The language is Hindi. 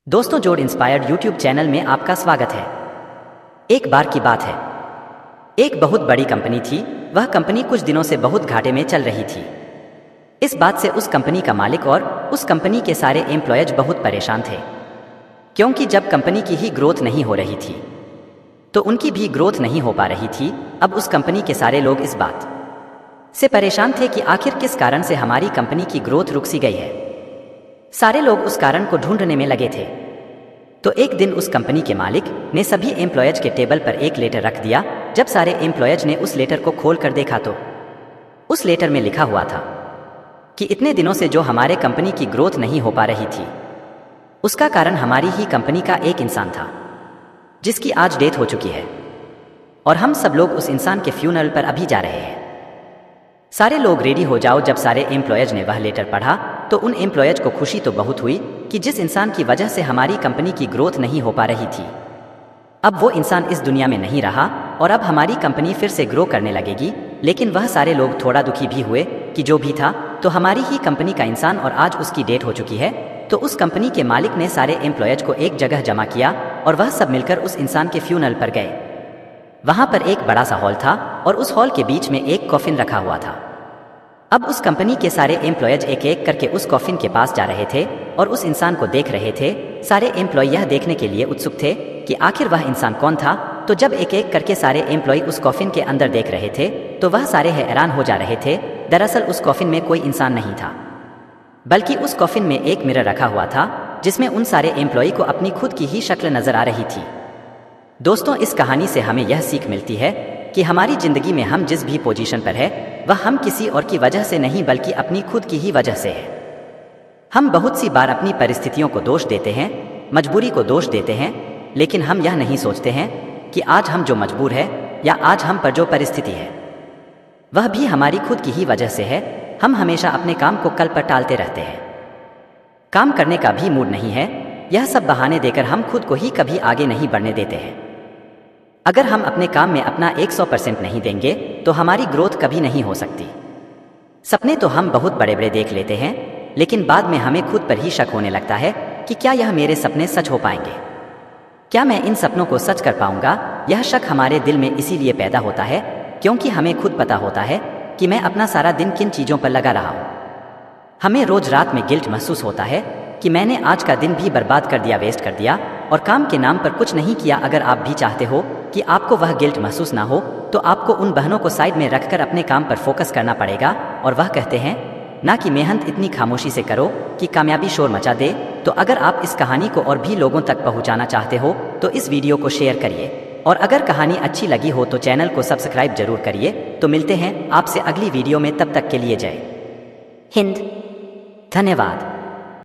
दोस्तों, जोड़ इंस्पायर्ड यूट्यूब चैनल में आपका स्वागत है। एक बार की बात है, एक बहुत बड़ी कंपनी थी। वह कंपनी कुछ दिनों से बहुत घाटे में चल रही थी। इस बात से उस कंपनी का मालिक और उस कंपनी के सारे एम्प्लॉयज बहुत परेशान थे, क्योंकि जब कंपनी की ही ग्रोथ नहीं हो रही थी तो उनकी भी ग्रोथ नहीं हो पा रही थी। अब उस कंपनी के सारे लोग इस बात से परेशान थे कि आखिर किस कारण से हमारी कंपनी की ग्रोथ रुक सी गई है। सारे लोग उस कारण को ढूंढने में लगे थे। तो एक दिन उस कंपनी के मालिक ने सभी एम्प्लॉयज के टेबल पर एक लेटर रख दिया। जब सारे एम्प्लॉयज ने उस लेटर को खोल कर देखा तो उस लेटर में लिखा हुआ था कि इतने दिनों से जो हमारे कंपनी की ग्रोथ नहीं हो पा रही थी, उसका कारण हमारी ही कंपनी का एक इंसान था, जिसकी आज डेथ हो चुकी है, और हम सब लोग उस इंसान के फ्यूनरल पर अभी जा रहे हैं। सारे लोग रेडी हो जाओ। जब सारे एम्प्लॉयज ने वह लेटर पढ़ा तो उन एम्प्लॉयज को खुशी तो बहुत हुई कि जिस इंसान की वजह से हमारी कंपनी की ग्रोथ नहीं हो पा रही थी, अब वो इंसान इस दुनिया में नहीं रहा और अब हमारी कंपनी फिर से ग्रो करने लगेगी। लेकिन वह सारे लोग थोड़ा दुखी भी हुए कि जो भी था तो हमारी ही कंपनी का इंसान और आज उसकी डेथ हो चुकी है। तो उस कंपनी के मालिक ने सारे एम्प्लॉयज को एक जगह जमा किया और वह सब मिलकर उस इंसान के फ्यूनरल पर गए। वहां पर एक बड़ा सा हॉल था और उस हॉल के बीच में एक कॉफिन रखा हुआ था। अब उस कंपनी के सारे एम्प्लॉयज एक एक करके उस कॉफिन के पास जा रहे थे और उस इंसान को देख रहे थे। सारे एम्प्लॉय यह देखने के लिए उत्सुक थे कि आखिर वह इंसान कौन था। तो जब एक एक करके सारे एम्प्लॉय उस कॉफिन के अंदर देख रहे थे तो वह सारे हैरान हो जा रहे थे। दरअसल उस कॉफिन में कोई इंसान नहीं था, बल्कि उस कॉफिन में एक मिरर रखा हुआ था, जिसमें उन सारे एम्प्लॉय को अपनी खुद की ही शक्ल नजर आ रही थी। दोस्तों, इस कहानी से हमें यह सीख मिलती है कि हमारी जिंदगी में हम जिस भी पोजीशन पर है वह हम किसी और की वजह से नहीं बल्कि अपनी खुद की ही वजह से है। हम बहुत सी बार अपनी परिस्थितियों को दोष देते हैं, मजबूरी को दोष देते हैं, लेकिन हम यह नहीं सोचते हैं कि आज हम जो मजबूर है या आज हम पर जो परिस्थिति है वह भी हमारी खुद की ही वजह से है। हम हमेशा अपने काम को कल पर टालते रहते हैं। काम करने का भी मूड नहीं है, यह सब बहाने देकर हम खुद को ही कभी आगे नहीं बढ़ने देते हैं। अगर हम अपने काम में अपना 100% नहीं देंगे तो हमारी ग्रोथ कभी नहीं हो सकती। सपने तो हम बहुत बड़े बड़े देख लेते हैं, लेकिन बाद में हमें खुद पर ही शक होने लगता है कि क्या यह मेरे सपने सच हो पाएंगे, क्या मैं इन सपनों को सच कर पाऊंगा। यह शक हमारे दिल में इसीलिए पैदा होता है क्योंकि हमें खुद पता होता है कि मैं अपना सारा दिन किन चीज़ों पर लगा रहा हूँ। हमें रोज रात में गिल्ट महसूस होता है कि मैंने आज का दिन भी बर्बाद कर दिया, वेस्ट कर दिया और काम के नाम पर कुछ नहीं किया। अगर आप भी चाहते हो कि आपको वह गिल्ट महसूस ना हो तो आपको उन बहनों को साइड में रखकर अपने काम पर फोकस करना पड़ेगा। और वह कहते हैं ना कि मेहनत इतनी खामोशी से करो कि कामयाबी शोर मचा दे। तो अगर आप इस कहानी को और भी लोगों तक पहुंचाना चाहते हो तो इस वीडियो को शेयर करिए, और अगर कहानी अच्छी लगी हो तो चैनल को सब्सक्राइब जरूर करिए। तो मिलते हैं आपसे अगली वीडियो में, तब तक के लिए जय हिंद, धन्यवाद।